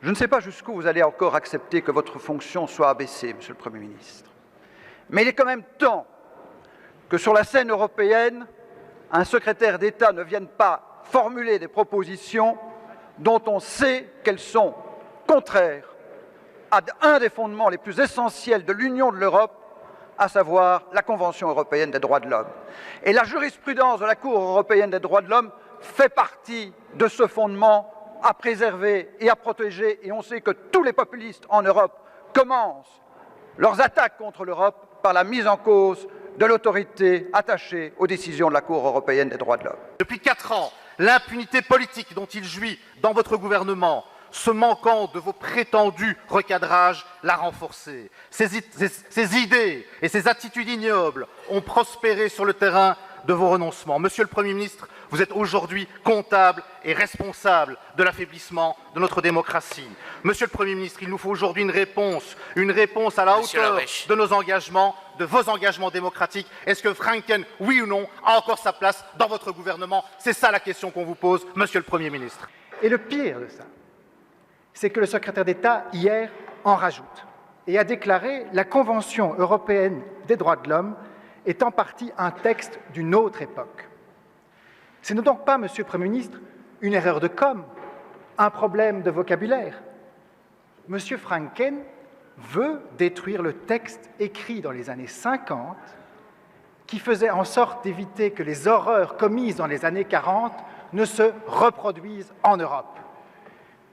Je ne sais pas jusqu'où vous allez encore accepter que votre fonction soit abaissée, Monsieur le Premier ministre. Mais il est quand même temps que sur la scène européenne, un secrétaire d'État ne vienne pas formuler des propositions dont on sait qu'elles sont contraires à un des fondements les plus essentiels de l'Union de l'Europe, à savoir la Convention européenne des droits de l'homme. Et la jurisprudence de la Cour européenne des droits de l'homme fait partie de ce fondement à préserver et à protéger. Et on sait que tous les populistes en Europe commencent leurs attaques contre l'Europe par la mise en cause de l'autorité attachée aux décisions de la Cour européenne des droits de l'homme. Depuis 4 ans, l'impunité politique dont il jouit dans votre gouvernement, ce manquant de vos prétendus recadrages, l'a renforcé. Ces idées et ces attitudes ignobles ont prospéré sur le terrain de vos renoncements. Monsieur le Premier ministre, vous êtes aujourd'hui comptable et responsable de l'affaiblissement de notre démocratie. Monsieur le Premier ministre, il nous faut aujourd'hui une réponse à la hauteur de nos engagements, de vos engagements démocratiques. Est-ce que Franken, oui ou non, a encore sa place dans votre gouvernement? C'est ça la question qu'on vous pose, Monsieur le Premier ministre. Et le pire de ça, c'est que le secrétaire d'État, hier, en rajoute et a déclaré « La Convention européenne des droits de l'homme est en partie un texte d'une autre époque ». Ce n'est donc pas, Monsieur le Premier ministre, une erreur de com', un problème de vocabulaire. Monsieur Franken veut détruire le texte écrit dans les années 50 qui faisait en sorte d'éviter que les horreurs commises dans les années 40 ne se reproduisent en Europe.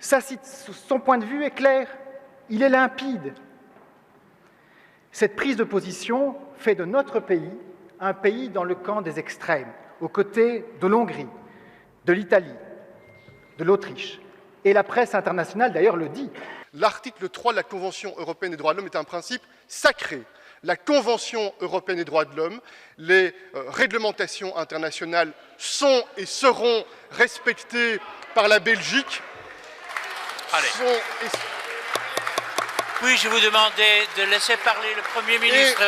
Son point de vue est clair, il est limpide. Cette prise de position fait de notre pays un pays dans le camp des extrêmes, aux côtés de l'Hongrie, de l'Italie, de l'Autriche. Et la presse internationale, d'ailleurs, le dit. L'article 3 de la Convention européenne des droits de l'homme est un principe sacré. La Convention européenne des droits de l'homme, les réglementations internationales sont et seront respectées par la Belgique. Allez. Puis-je vous demander de laisser parler le Premier ministre?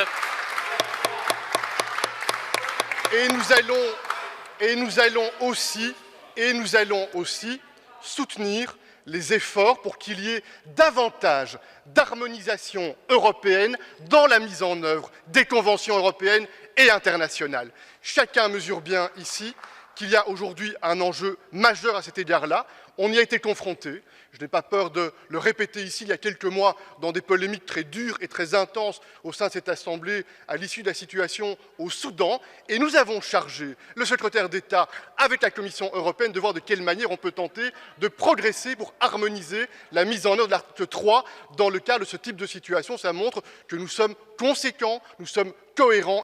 Et nous allons aussi soutenir les efforts pour qu'il y ait davantage d'harmonisation européenne dans la mise en œuvre des conventions européennes et internationales. Chacun mesure bien ici qu'il y a aujourd'hui un enjeu majeur à cet égard-là. On y a été confronté. Je n'ai pas peur de le répéter ici, il y a quelques mois, dans des polémiques très dures et très intenses au sein de cette Assemblée, à l'issue de la situation au Soudan. Et nous avons chargé le secrétaire d'État, avec la Commission européenne, de voir de quelle manière on peut tenter de progresser pour harmoniser la mise en œuvre de l'article 3 dans le cas de ce type de situation. Ça montre que nous sommes conséquents, nous sommes cohérents